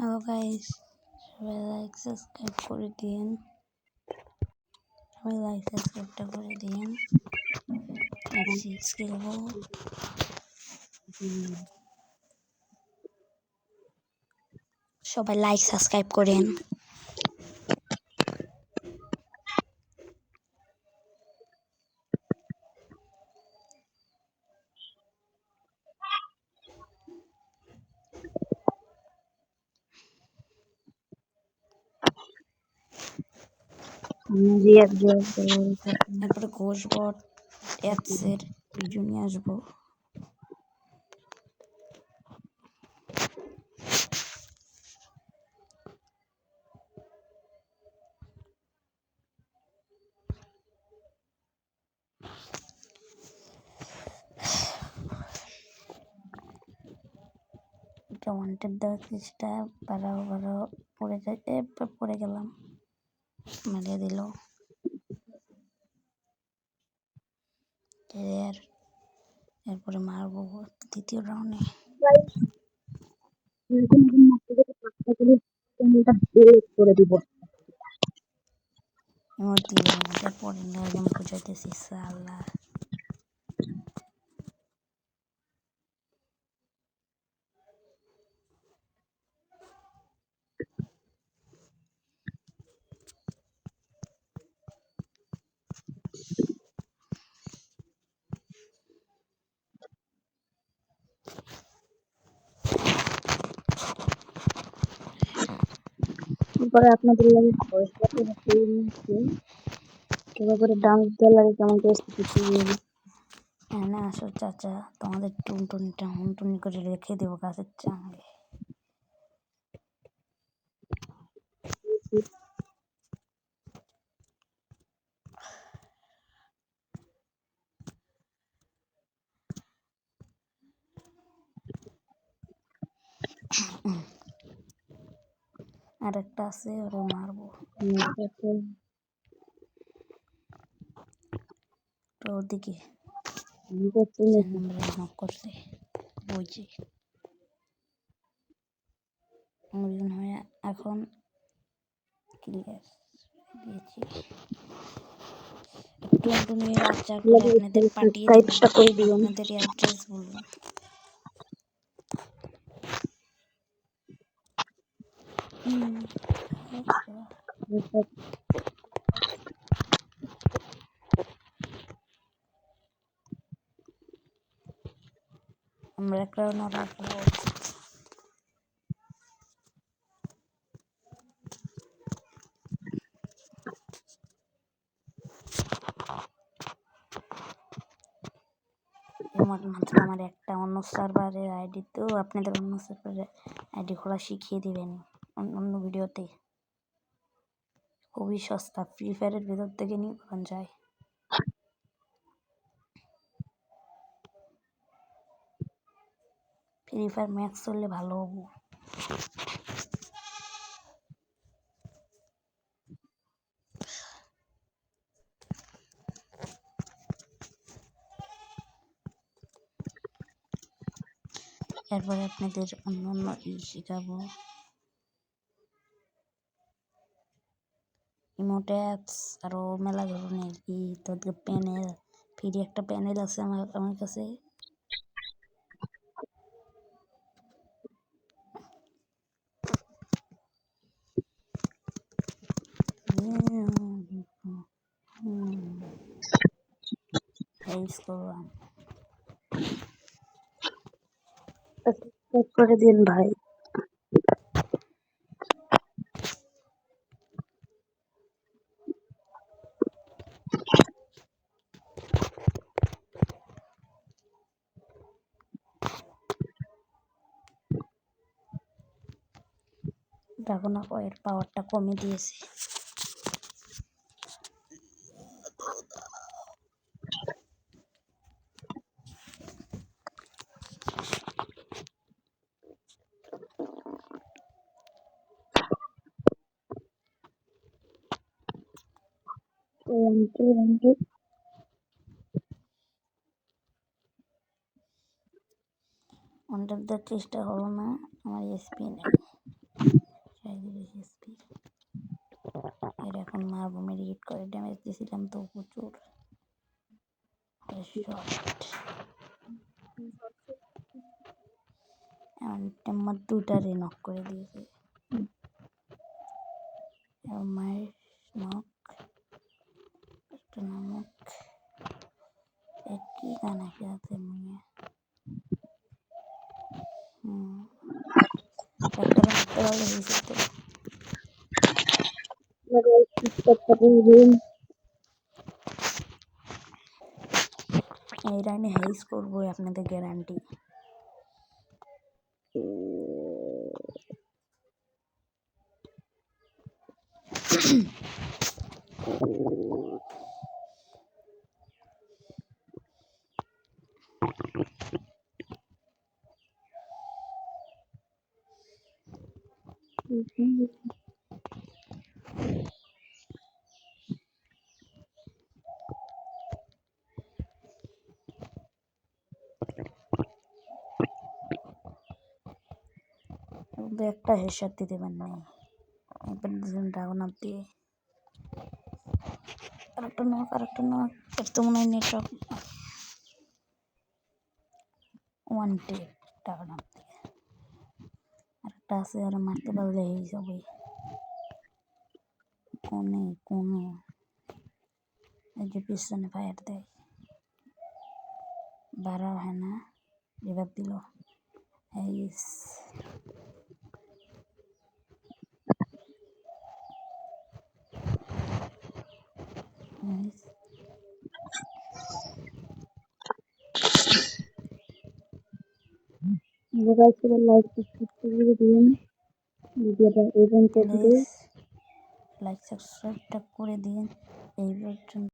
Hello guys, সবাই like subscribe করে দিন। খেলবো। সবাই লাইক সাবস্ক্রাইব করেন। এরপরে ঘোষবট অ্যাপসের ভিডিও নিয়ে আসবো। এটা ওয়ান্টেড দেওয়া কিছুটা বারো পড়ে গেলাম, মারিয়ে দিল। এরপরে মারবো দ্বিতীয় রাউন্ডে। করে দিব পরে বুঝাইতেছি আল্লাহ। পরে আপনাদের লাগে ভয়েস করতে করে ডান্স দেওয়ার লাগে কেমন করে না আসো চাচা, তোমাদের টুনটুনিটা হুনটুনি করে রেখে দেবো গাছের চাঙে। আর একটা আছে, ওরে মারবো। তো ওদিকে নক করছে, বইছে হয়ে এখন ক্লিয়ার দিয়েছি। টুনটুনি বাচ্চা করে আপনাদের পাঠিয়ে দেবো, আপনাদের অ্যাড্রেস বলুন। আমরা একটা মাত্র আমার একটা অন্য সার্ভারের আইডি, তো আপনাদের অন্য সার্ভারের আইডি খোলা শিখিয়ে দিবেন অন্য ভিডিওতে। খুবই সস্তা, ফ্রি ফায়ারের ভেতর থেকে নিয়ে করা যায়। ফ্রি ফায়ার ম্যাক্স চললে ভালো হবো। এরপরে আপনাদের অন্য অন্য শেখাবো। ইমোট অ্যাপস আরও মেলা ধরনের তাদের প্যানেল, ফ্রি একটা প্যানেল আছে আমার কাছে। করে দিন ভাই। ড্রাগন এর পাওয়ারটা কমে দিয়েছে। অন্ডার দেওয়ার চেষ্টা হলো না, আমার এসপি নেই। এসপি এর এখন মারবো, মেডিকেট করে ড্যামেজ দিয়েছিলাম তো প্রচুর। শট আমার দুটারে নক করে দিয়েছে। মায়ের নক একটা নামক একই গানা খেতে নিয়ে একটা রাখতে পারলে হয়েছে তো। এই রাইনে হেইস করবো আপনাদের গ্যারান্টি। একটা হেডশট দিতে পারেনি, একবার দুজন ড্রাগন আপ দিয়ে আরেকটা নক এর তো মনে হয় নেটওয়ার্ক ওয়ান্টেড ড্রাগন আপ দিয়ে আরেকটা আছে, ওরা মারতে পারলে এই সবে কোনে এই যে পিছনে ফায়ার দেয়, বাড়া হয় না, রিভাইভ দিল। এইস লাইক সাবস্ক্রাইব করে দিন, ভিডিওটা এই পর্যন্ত। লাইক সাবস্ক্রাইবটা করে দিন এই পর্যন্ত।